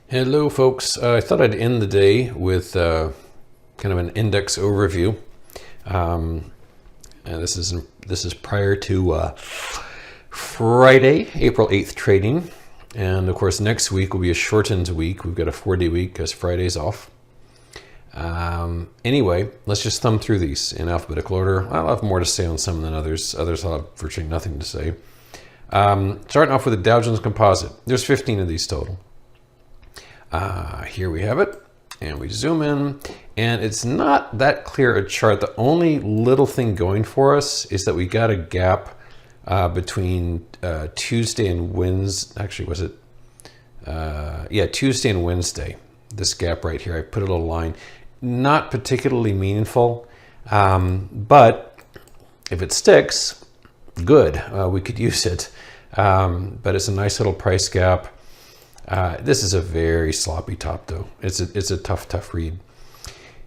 Hello folks, I thought I'd end the day with kind of an index overview. And this is prior to Friday, April 8th trading. And of course next week will be a shortened week. We've got a 4-day week because Friday's off. Anyway, let's just thumb through these in alphabetical order. I'll have more to say on some than others. Others I'll have virtually nothing to say. Starting off with the Dow Jones Composite. There's 15 of these total. Here we have it, and we zoom in, and it's not that clear a chart. The only little thing going for us is that we got a gap between Tuesday and Wednesday. Actually, was it? Yeah, Tuesday and Wednesday. This gap right here. I put a little line. Not particularly meaningful, but if it sticks, good. We could use it. But it's a nice little price gap. This is a very sloppy top, though. It's a tough read.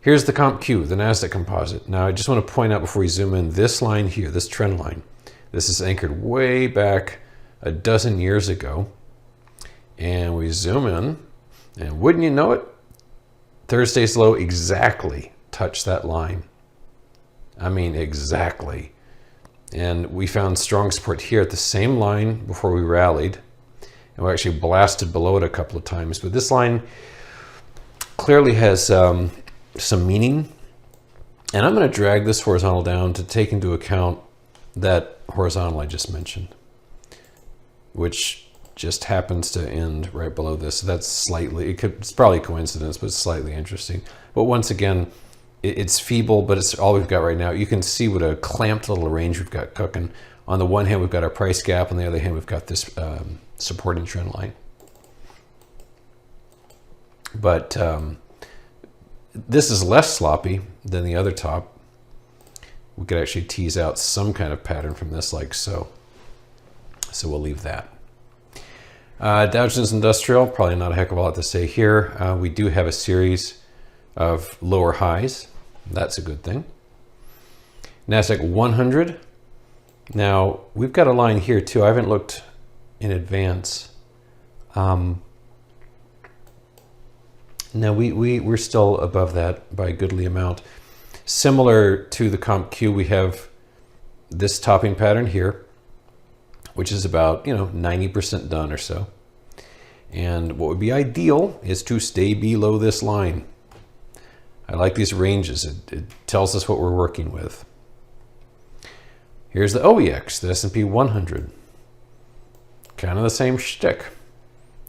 Here's the Comp Q, the NASDAQ Composite. Now, I just want to point out before we zoom in, this line here, this trend line, this is anchored way back a dozen years ago. And we zoom in, and wouldn't you know it, Thursday's low exactly touched that line. I mean, exactly. And we found strong support here at the same line before we rallied. And we actually blasted below it a couple of times. But this line clearly has some meaning. And I'm going to drag this horizontal down to take into account that horizontal I just mentioned, which just happens to end right below this. So that's slightly, it's probably coincidence, but it's slightly interesting. But once again, it's feeble, but it's all we've got right now. You can see what a clamped little range we've got cooking. On the one hand, we've got our price gap. On the other hand, we've got this supporting trend line. But this is less sloppy than the other top. We could actually tease out some kind of pattern from this like so. So we'll leave that. Dow Jones Industrial, probably not a heck of a lot to say here. We do have a series of lower highs. That's a good thing. NASDAQ 100. Now, we've got a line here too. I haven't looked in advance. Now, we're still above that by a goodly amount. Similar to the Comp Q, we have this topping pattern here, which is about 90% done or so. And what would be ideal is to stay below this line. I like these ranges. It tells us what we're working with. Here's the OEX, the S&P 100. Kind of the same shtick.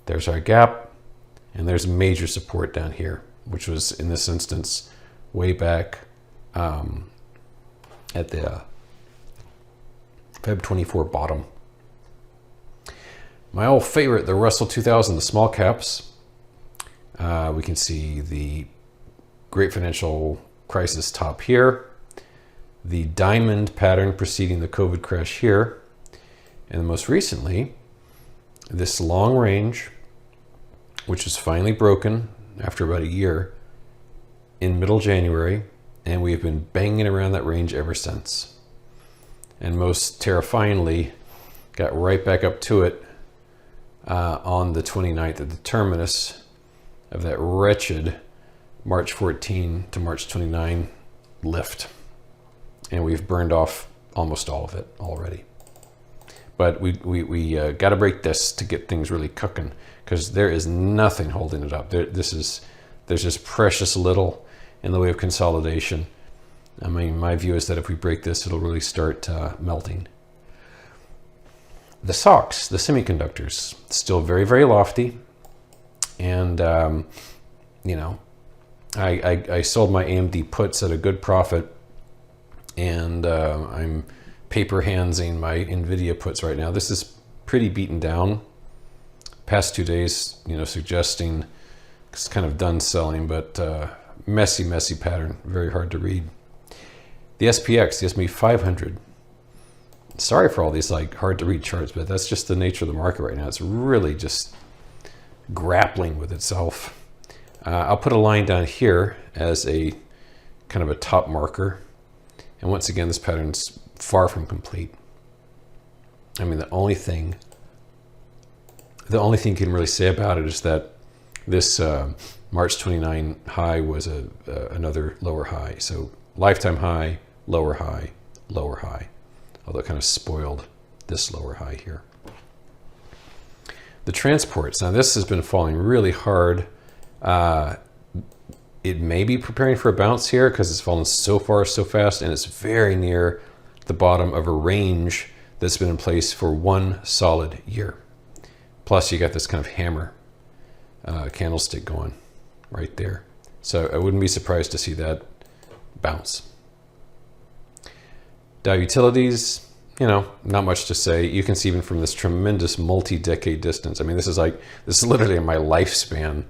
There's our gap, and there's major support down here, which was, in this instance, way back at the Feb 24 bottom. My old favorite, the Russell 2000, the small caps. We can see the Great Financial Crisis top here, the diamond pattern preceding the COVID crash here, and most recently, this long range, which was finally broken after about a year in middle January, and we have been banging around that range ever since. And most terrifyingly, got right back up to it on the 29th at the terminus of that wretched March 14 to March 29 lift. And we've burned off almost all of it already. But we got to break this to get things really cooking, because there is nothing holding it up. There's just precious little in the way of consolidation. I mean, my view is that if we break this, it'll really start melting. The SOX, the semiconductors, still very, very lofty. And, I sold my AMD puts at a good profit. And I'm paper handsing my NVIDIA puts right now. This is pretty beaten down. Past 2 days, suggesting it's kind of done selling, but messy pattern. Very hard to read. The SPX, the S&P 500. Sorry for all these hard to read charts, but that's just the nature of the market right now. It's really just grappling with itself. I'll put a line down here as a kind of a top marker. And once again, this pattern's far from complete. I mean, the only thing you can really say about it is that This March 29 high was another lower high. So lifetime high, lower high, lower high. Although it kind of spoiled this lower high here. The transports. Now this has been falling really hard. It may be preparing for a bounce here because it's fallen so far so fast, and it's very near the bottom of a range that's been in place for one solid year. Plus you got this kind of hammer candlestick going right there. So I wouldn't be surprised to see that bounce. Dow Utilities, you know, not much to say. You can see even from this tremendous multi-decade distance. I mean, this is literally my lifespan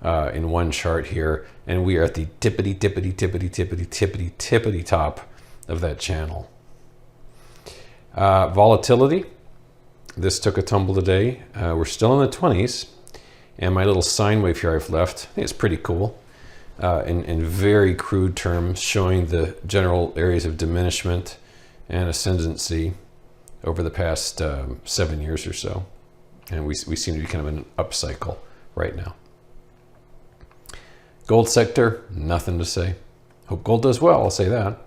in one chart here, and we are at the tippity top of that channel. Volatility, this took a tumble today. We're still in the 20s, and my little sine wave here I've left, I think it's pretty cool, in very crude terms, showing the general areas of diminishment and ascendancy over the past 7 years or so. And we seem to be kind of in an upcycle right now. Gold sector, nothing to say. Hope gold does well, I'll say that.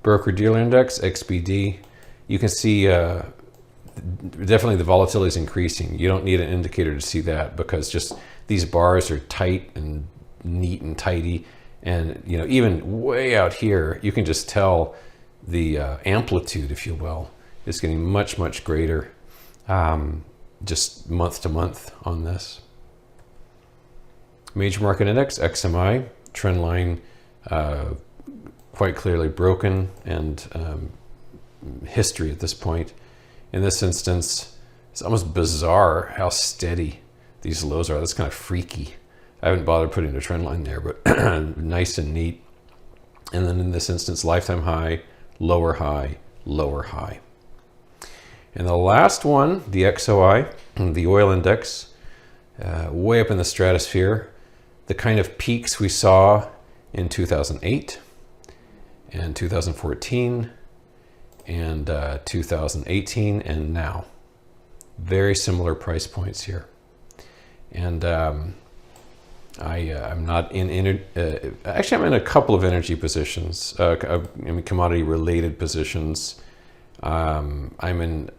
Broker dealer index, XBD, you can see definitely the volatility is increasing. You don't need an indicator to see that, because just these bars are tight and neat and tidy. And you know, even way out here, you can just tell the amplitude, if you will, is getting much, much greater just month to month on this. Major market index, XMI, trend line quite clearly broken, and history at this point. In this instance, it's almost bizarre how steady these lows are. That's kind of freaky. I haven't bothered putting a trend line there, but nice and neat. And then in this instance, lifetime high, lower high, lower high. And the last one, the XOI, the oil index, way up in the stratosphere. The kind of peaks we saw in 2008 and 2014 and 2018 and now. Very similar price points here. And I'm not in, actually I'm in a couple of energy positions, I mean commodity related positions. I'm in,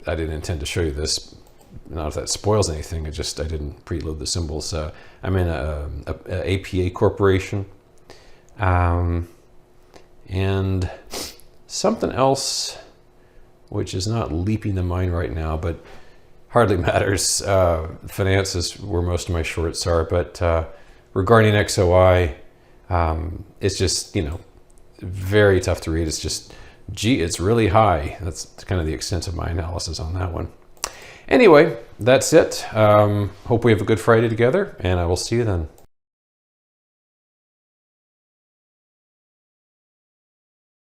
I didn't intend to show you this, not if that spoils anything, I didn't preload the symbols. I'm in a APA corporation, and something else which is not leaping to mind right now, but hardly matters. Finances where most of my shorts are, but regarding XOI, it's just, you know, very tough to read. It's just, gee, it's really high. That's kind of the extent of my analysis on that one. Anyway, that's it. Hope we have a good Friday together, and I will see you then.